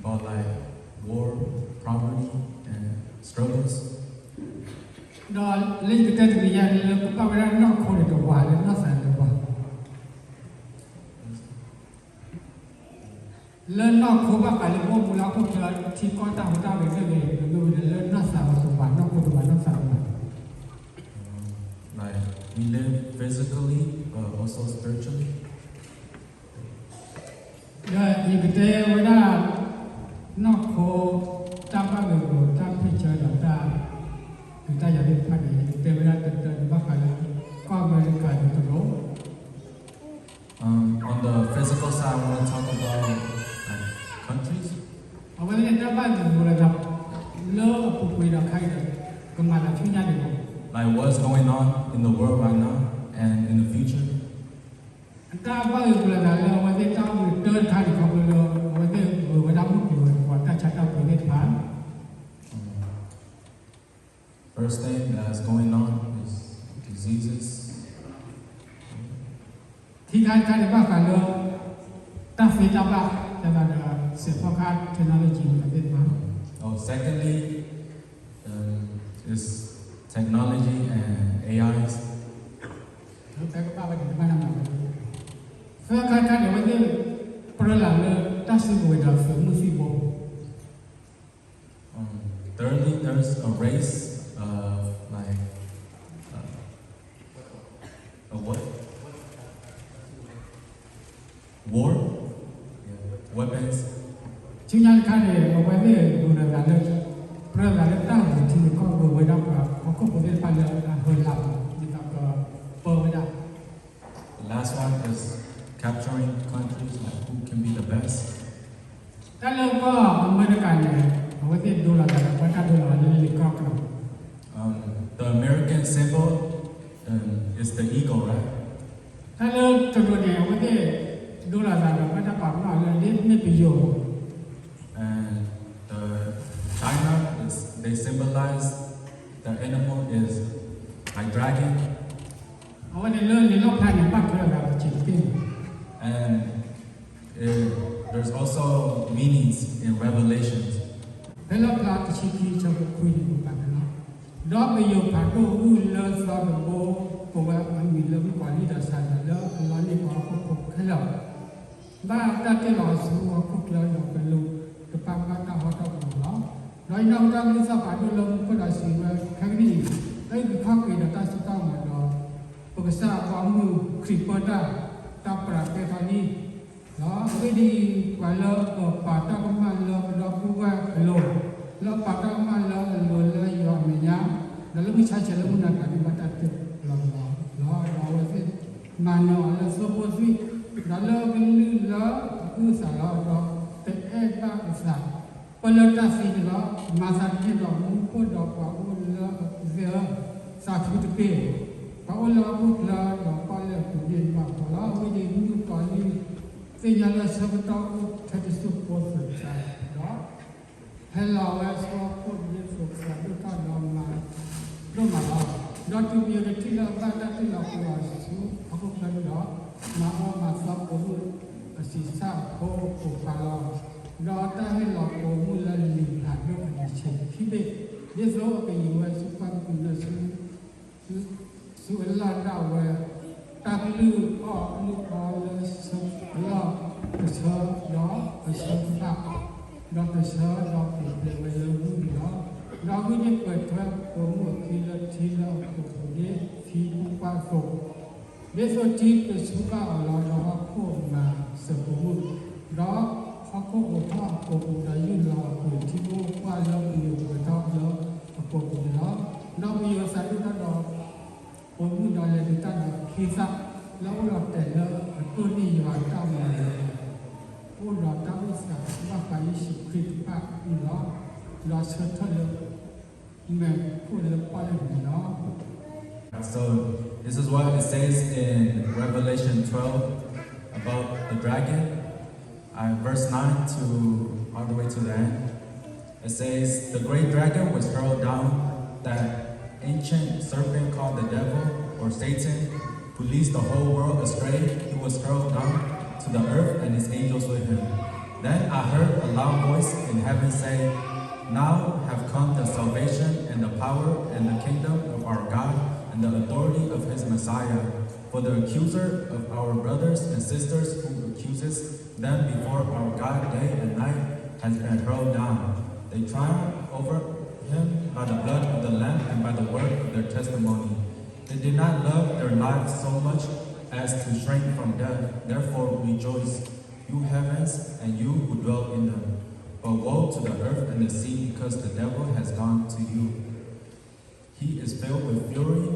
about like war, poverty, and struggles. Learn not cover Kalimo Mulako Tikota without a learn not Savasuba, not Kutuba, Like we live physically, but also spiritually. You could tell without not call Tapa, Tapa picture of that. You tell your big party, they will have the Bakala, cover the card to go. On the physical side, I want to talk about countries. Like what's going on in the world right now and in the future. First thing that's going on is diseases. Secondly, is technology and AIs. Thirdly, there's a race of like a what? War? Yeah. Weapons. The last one is capturing countries, like who can be the best. The American symbol is the eagle, right? And China they symbolize the animal is like dragon. And there's also meanings in Revelations. Nói nông trong như sao phải đôi lông có đại sứ kháng đi đấyคือข้อเกณฑ์ต่างๆต้องมาดอกปกษาความมือคลิปเปิดได้ตามประเภทนี้เนาะไม่ดีกว่าเราป่าตั้งมันเราพูดว่าโลเราป่าตั้งมันเราเลยยอมไม่ยั้งแล้วเราไม่ใช่เฉลิมนักการบัตรตึกเราสิมันเราสมบูรณ์สิเราเป็นลื่นเราคือสารเราแต่บ้าสักPelatasi juga masa kita mumpun dapat ulah zia satu tepi. Kalau ulah dapat kemudian kalau ini muncul kali senyala sebetulnya jadi support saja. Hello, esok pun sukses kita dalam rumah. Doktor biar kita pada kita kuasa. Aku kerja mahu masak pun sisa kalau Dataให้เราโกมุลลีหาดอกอันเช่นที่เด็กเดี๋ยวเราไปอยู่ว่าสุพรรณคุณจะสุเอลาดาวตาลือออกลูกอเลยสุลาเสือดอกเสือตาดอกเสือดอกเปลี่ยนไปเลยมุ่งดอกเราไม่ได้เปิดเผยโกมุทีละโกมุเดทีมุปาโกเดี๋ยวที่เป็นสุภาพเราพูดมาสมมุติดอกเขาก็บอกว่าโกมุได้ยินเราคุยที่ว่าเราอยู่กับเราโกมุเรามีภาษาที่เราโกมุได้เลยที่เราคิดสักแล้วเราแต่ละตัวนี้อยู่ในตั้งเลยผู้เราตั้งสักว่าไปสิบคิดว่าเราเชื่อถือแม้ผู้เราไปเรา So this is what it says in Revelation 12 about the dragon. Verse 9 to all the way to the end. It says, the great dragon was hurled down, that ancient serpent called the devil or Satan, who leads the whole world astray. He was hurled down to the earth and his angels with him. Then I heard a loud voice in heaven say, "Now have come the salvation and the power and the kingdom of our God and the authority of his Messiah. For the accuser of our brothers and sisters who accuses them before our God day and night has been hurled down. They triumphed over him by the blood of the Lamb and by the word of their testimony. They did not love their lives so much as to shrink from death. Therefore rejoice, you heavens and you who dwell in them. But woe to the earth and the sea, because the devil has gone to you. He is filled with fury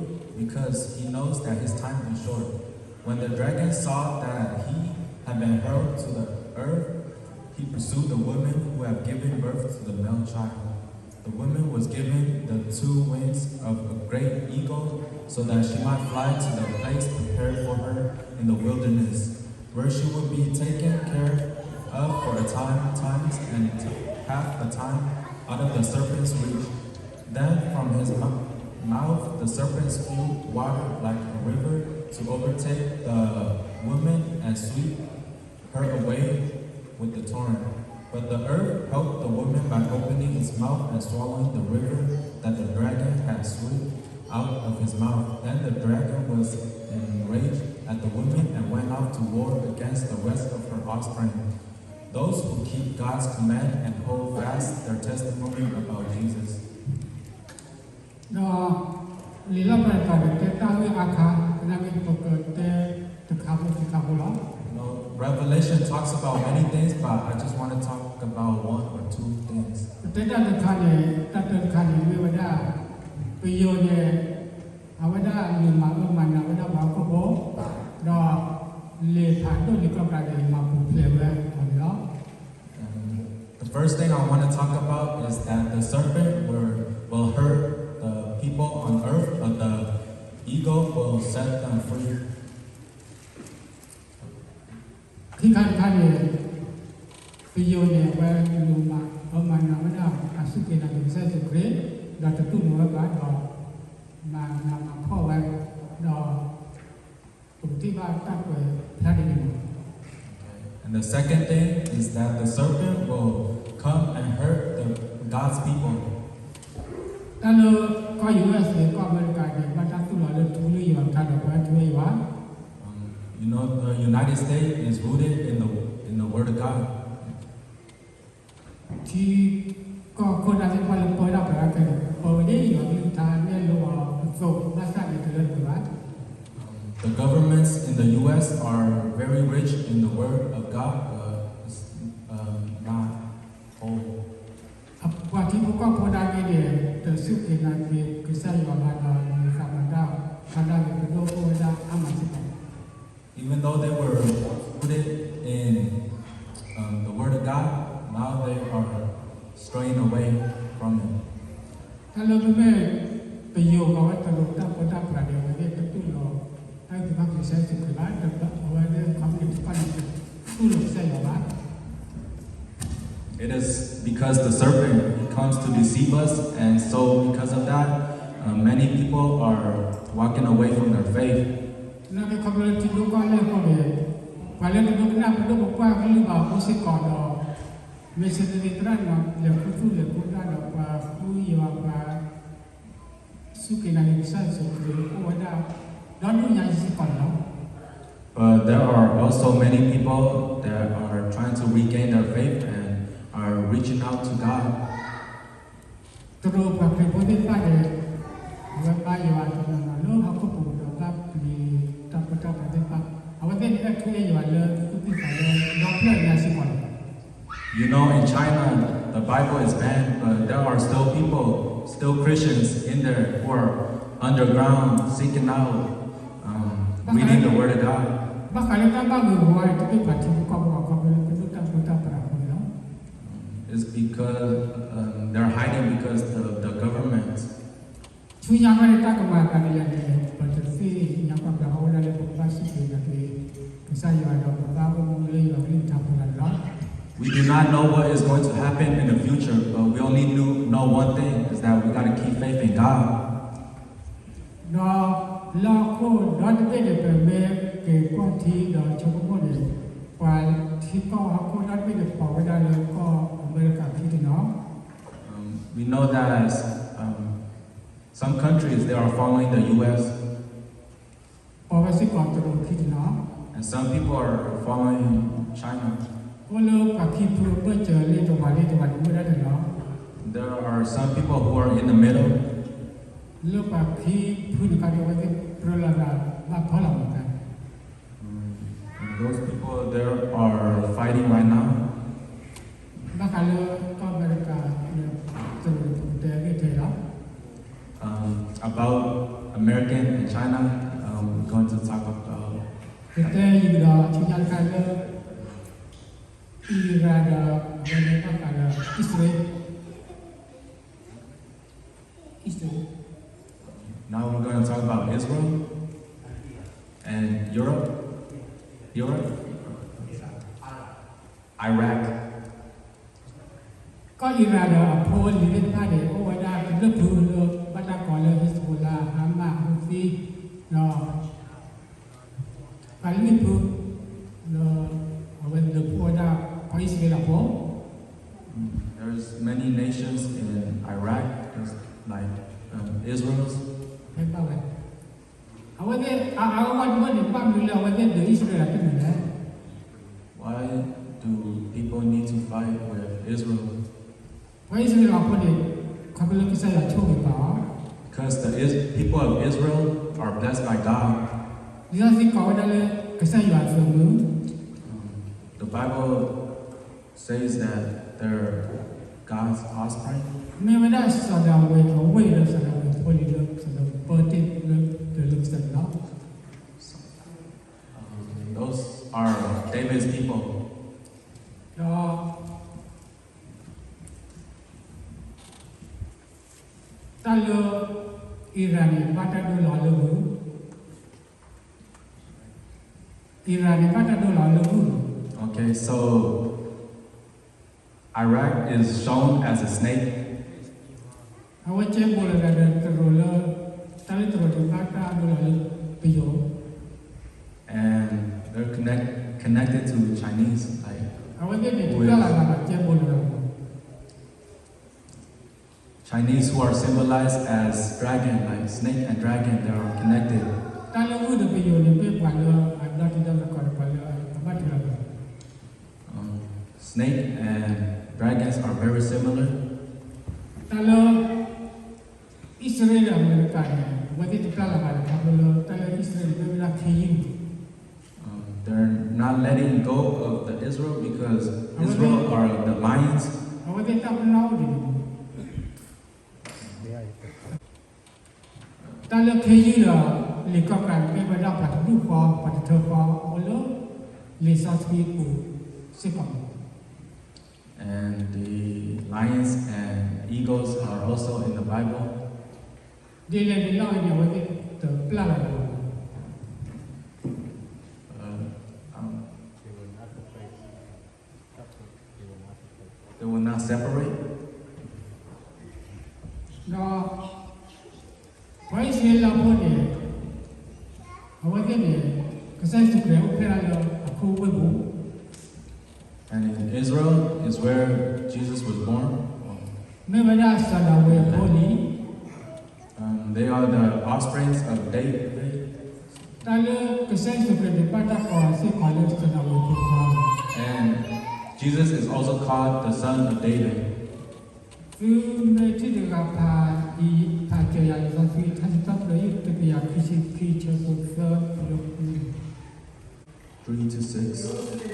because he knows that his time is short." When the dragon saw that he had been hurled to the earth, he pursued the woman who had given birth to the male child. The woman was given the 2 wings of a great eagle so that she might fly to the place prepared for her in the wilderness, where she would be taken care of for a times and half a time out of the serpent's reach. Then from his mouth the serpent spewed water like a river to overtake the woman and sweep her away with the torrent. But the earth helped the woman by opening its mouth and swallowing the river that the dragon had swept out of his mouth. Then the dragon was enraged at the woman and went out to war against the rest of her offspring, those who keep God's command and hold fast their testimony about Jesus. ลีลาประกาศเตต้าวิอาคานามิปกเตตะคาบุตะคาบุลา Revelation talks about many things, but I just want to talk about 1 or 2 things. เตต้าตะคาเนตัตะคาเนวิวดาปิโยเนอวดาลิมาอุมันอวดาบาโกโบดอเลผาตุลิกปราเดมาปุเพลเวอลอ The first thing I want to talk about is that the serpent will hurt the people on earth, but the eagle will set them free. ที่การคาเนปิโยเนเวลูมาอุมันอวดาอาสุเกนาดิเซสุเกรดอตตุโนบาดอมานามาพ่อไว้ดอปุติบาตักเวพระเดนิ And the second thing is that the serpent will come and hurt God's people. ตาโลก็อยู่ในสก็อเมริกาเนี่ยมาตักตุลาเลทุลุยวันกันดอกว่าช่วยว่า You know, the United States is rooted in the Word of God. ที่ก็คนอาจจะพอลงไปรับประกันพอได้อยู่ในทางเนี่ยรู้ว่าโซ่มาสร้างในตัวเราว่า The governments in the U.S. are very rich in the Word of God, not whole. ว่าที่พวกก็พอได้เนี่ยแต่สุดเองนะคือใช้ว่ามาดมีคำมันได้คำได้เป็นโลกโอดาอามาสิ Even though they were rooted in the Word of God, now they are straying away from it. ถ้าเราไม่ไปโยงเอาไว้ตลอดตั้งคนตั้งประเดี๋ยวเนี่ยก็ตุ้นเราให้ที่พักที่ใช้สุขภาพแต่เอาไว้เรื่องความเป็นปัญญาตุ้นเราใช้เอาไว้ It is because the serpent comes to deceive us, and so because of that, many people are walking away from their faith. นั่นเป็นคำเรียนที่ลูกก็เล่นก็เลยพอเล่นลูกนั่งลูกบอกว่าเขาลูกบอกว่าสิ่งก่อนเราไม่ใช่ในตรันว่าเรื่องคู่เรื่องคู่ด้านเราว่าคู่ยาวว่าสุขีนาฬิกาสุขีคู่ว่าได้ด้านนู้นยังสิ่งก่อนเรา But there are also many people that are trying to regain their faith and are reaching out to God. ตัวเราเป็นผู้ที่ป้าเดียว่าป้ายว่าตัวเราเลือกเขาก็ปลูกดอกกับมีตับตับอะไรต่างๆเอาไว้เป็นแค่ช่วยว่าเลือกผู้ที่ฝ่ายเราดอกเพื่อนยาสิก่อน You know, in China, the Bible is banned, but there are still people, still Christians in there who are underground seeking out, reading the Word of God. บ้าใครตั้งบ้านอยู่ไว้ที่เป็นปัจจุบันก็บอกเขาเป็นผู้ตั้งผู้ตั้งประหลาดคนเนาะ It's because they're hiding because the government. ช่วยยังไม่ได้ตั้งกรรมการอะไรเลยปัจจุบันที่ยังความเป็นเขาได้เป็นภาษีเป็นอย่างที่ภาษาอยู่เราบอกว่าเขาไม่ได้อยู่ที่ทำอะไรหรอก We do not know what is going to happen in the future, but we only know one thing, is that we got to keep faith in God. เรา la ko dot be de pe me ke ko thi do chok mo de pa thi ko ha ko dot be de pa wa da le ko America thi no We know that some countries they are following the U.S. pa wa si ko to thi no and some people are following China. ko lo ka thi pu pe che le to wa mu da de no There are some people who are in the middle. lo pa thi pu ni ka de wa de pro la da ma pha la ma ka And those people there are fighting right now. ba ka lo ko America to de ke the no About American and China, we're going to talk about. ke te yi da chi ya ka lo Iran da wa de ka la Israel Now we're going to talk about Israel and Europe, Iraq. ก็อิหร่านโพลลินพาเดโอวาดาเป็นเรื่องพื้นเลยบัตรก่อนเลยฮิสบุลลาฮามาฮุฟีเนาะการเรื่องพื้นเนาะเอาไว้เรื่องพวกดาพออิสราเอลพอ There's many nations in Iraq, just like Israel's. เห็นป่าวเลยเอาไว้เนี่ยเอาวันวันหนึ่งบ้างดูแลเอาไว้เนี่ยเดี๋ยวอิสราเอลเป็นยังไง Why do people need to fight with Israel? เพราะอิสราเอลพอดีเขาเป็นเรื่องที่ใส่ละโชคดีป่า Because the people of Israel are blessed by God. เรื่องที่เขาได้เลยก็ใส่อยู่อันเสมอ The Bible says that they're God's offspring. ไม่ว่าได้สดาวเวทเอาไว้แล้วสดาวเวทพอดีเลยสดาวเปิดติดเลยเดือดเลยสดาว Those are David's people. ก็ตาลอิหร่านบัตรดูหล่อเลยอิหร่านบัตรดูหล่อเลย Okay, so Iraq is shown as a snake. เอาไว้เจ็บบุหรี่เดินกระโดดเลยตาลิตรวจบัตรดูหล่อเลยประโยชน์ And they're connected to Chinese. Like, เอาไว้เนี่ยทุกอย่างเราเจ็บบุหรี่ Chinese who are symbolized as dragon, like snake and dragon, they are connected. ตาลิวูดประโยชน์เนี่ยเป็นกว่าเลยอันนั้นที่เราก่อนไปเลยบัตรเรา Snake and dragons are very similar. ตาลิอิสราเอลอเมริกาเนี่ยวันที่ทุกอย่างเราทำเลยตาลิอิสราเอลเป็นเวลาเที่ยง They're not letting go of the Israel because Israel are the lions. เอาไว้ที่ทำเราดิตาลิเที่ยงเหรอหรือก็การเป็นเวลาปัจจุบันปัจจุบันโอ้โหเลสัสปีกูสิบ And the lions and eagles are also in the Bible. ดีเลยดีเล่าเนี่ยวันที่เติมปลาอะไร They will not separate. ก็ไว้เสียเราพูดเนี่ยเอาไว้เนี่ยก็ใช้สุขแล้วเพื่อเราคู่ไว้บุ And in Israel is where Jesus was born. ไม่ว่าจะสดาวเวโพลี They are the offsprings of David. ตาเลือกก็ใช้สุขแล้วป้าตาก่อนเสียขอเลือกสดาวเวโพลี And Jesus is also called the son of David. คือในที่เดียวกับพาอีพาเจียร์สันติท่านต้องเลยตัวอย่างที่ชื่อคีเชอร์บุฟเฟอร์ยกมือ 3 to 6.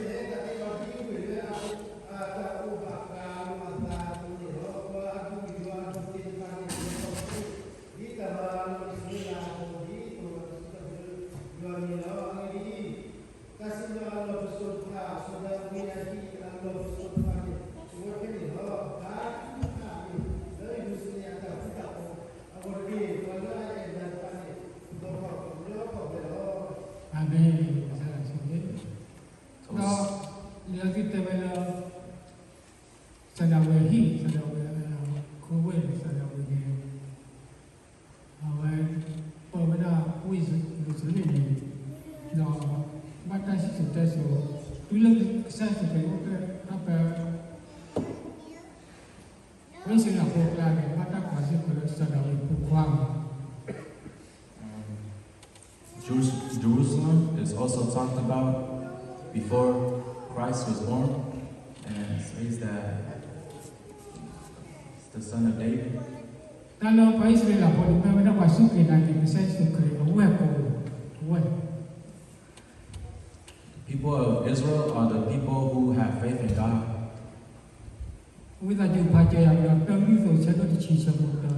Amin. Now, lagi tebela sadawahi, kuwe, sadawahi. Awal, perbeda kuis Bila saya sebagai apa Wesi la pokla de mata kwasi ko sada pukwang. Jerusalem is also talked about before Christ was born, and it says that it's the son of David. Kalau pa Israel la poli pa mata kwasi ke na ke sai su kre ko we. People of Israel are the people who have faith in God. We la ju pa je ya ya ta mi so che do chi che mo ta.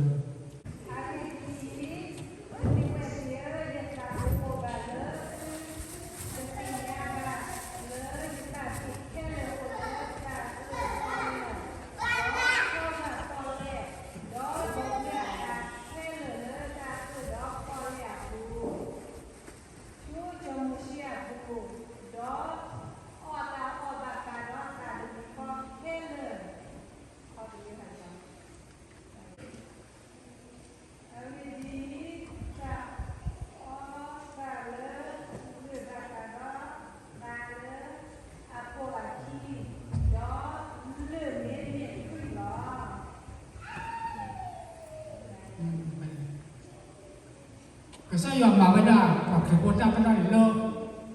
Saya yang mabada pak kota pada lo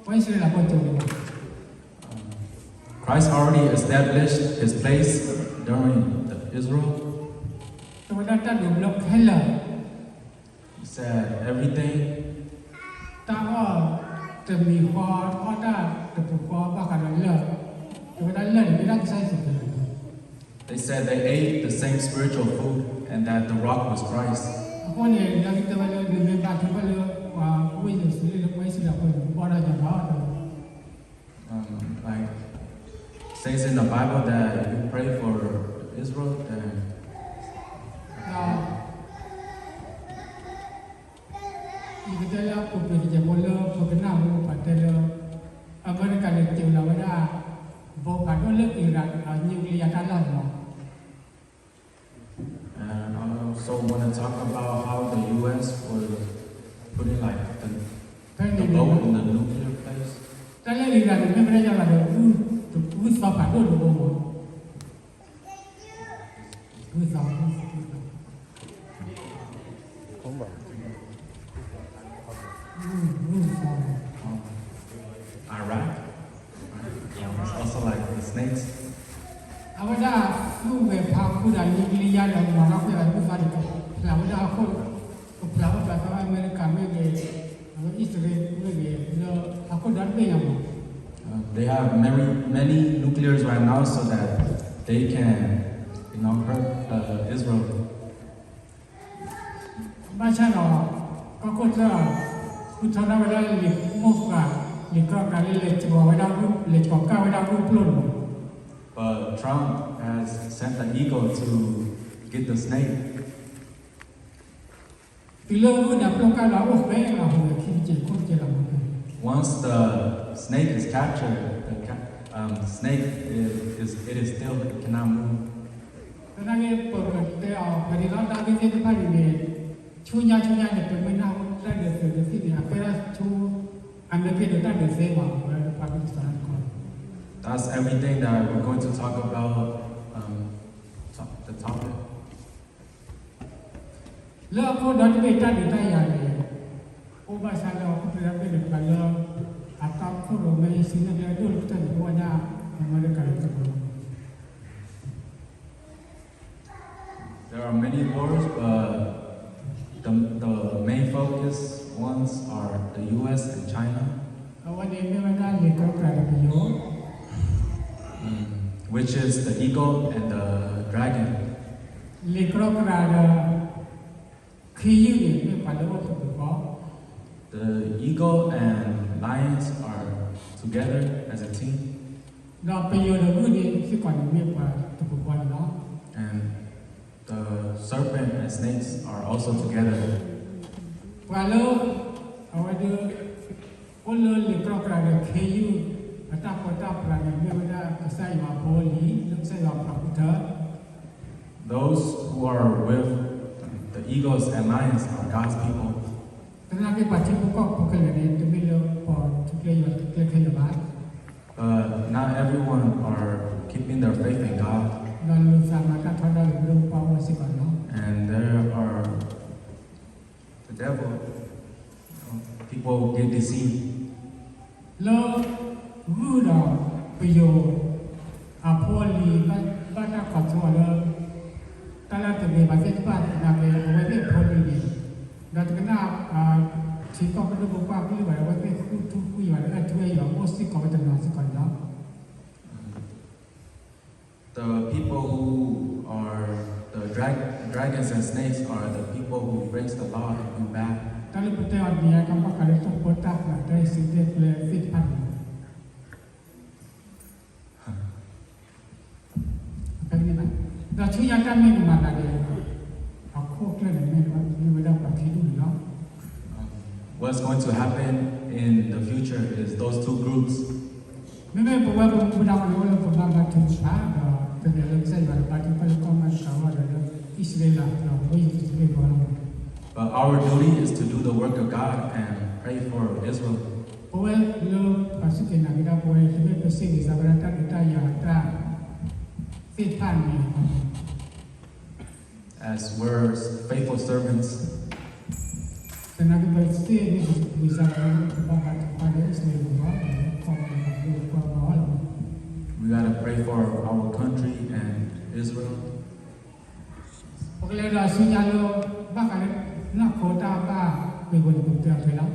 Wesi la poli. Christ already established his place during Israel. Kemudian ta do blok hela. He said everything Ta ho te mi ho ta te pu ko ba ka lo. Kemudian le ni dak sai su. they said they ate the same spiritual food and that the rock was Christ. Ako ni dak te ba lo ni ba ke ba lo wa we ni su le Wesi la poli ba da ja ba. Like says in the Bible that if you pray for Israel, then kita la ko pe je mo lo ko na mo pa te lo Amerika le te la wa da bo ka do le Iran nuclear ta la no. and I also want to talk about how the U.S. was putting like the boat in the nuclear place. Ta le Iran me me ja la do u sa pa do lo mo. U sa Iraq. It's also like the snakes. Awada lu me pa ku da nuclear la ma na ku la ku sa de la awada ko ko la ba ta Amerika me ge Israel me ge lo ako da be ya mo. They have many nuclears right now so that they can, hurt Israel. Ba cha no ko ta ku ta da wala le mo ka le ka le cho wala ku le ko ka wala ku plon. But Trump has sent the eagle to get the snake. Once the snake is captured, the snake is still, it cannot move. That's everything that we're going to talk about, the topic. There are many wars, but the main focus ones are the U.S. and China, which is the eagle and the dragon. The eagle and lions are together as a team, and the serpent and snakes are also together. Those who are with the eagles and lions are God's people. not everyone are keeping their faith in God, เราลืมสามารถทอดได้หรือเปล่าว่าสิก่อนเนาะ and there are the devil. People get deceived. แล้วรู้ดอกประโยชน์อาพอลีบ้านขอชัวเลยตลาดมีประเทศบ้านนาเกเอาไว้เป็นพอลีเราจะกันหน้าชีก็เป็นรูปภาพที่แบบว่าเป็นทุกอย่างและช่วยอย่างโอ้สิก่อนเป็นนอนสิก่อนเนาะ The people who are the dragons and snakes are the people who breaks the law and do bad. ตลาดประเทศอันนี้ก็มาการต้องปตักนะได้สิ่งเดียวเลยฟิตพันเป็นยังไงเราช่วยยันกันไม่มาได้เลยเอาโคกเลยไม่ว่าไม่ว่าเราคิดดูเนาะ What's going to happen in the future is those two groups. ไม่บอกว่าผมไม่ได้รู้เลยผมมาถึงช้าแต่เดี๋ยวเราใช้แบบปฏิบัติการมันเขาว่าเดี๋ยวอิสราเอลเราไม่อิสราเอลเรา But our duty is to do the work of God and pray for Israel. เพราะว่าเราภาษาเนาเราเพราะว่าที่เป็นสิ่งที่สำคัญที่ได้ยาตาฟิตพันนี่ As we're faithful servants, แต่นักบริษัทนี่มีสารบัญญัติภายในอิสราเอลว่าความเป็นความร้อน we gotta pray for our country and Israel. เพราะเราสิ่งที่เราบ้ากันนักโคตรบ้าเป็นคนกลุ่มเดียวกันแล้ว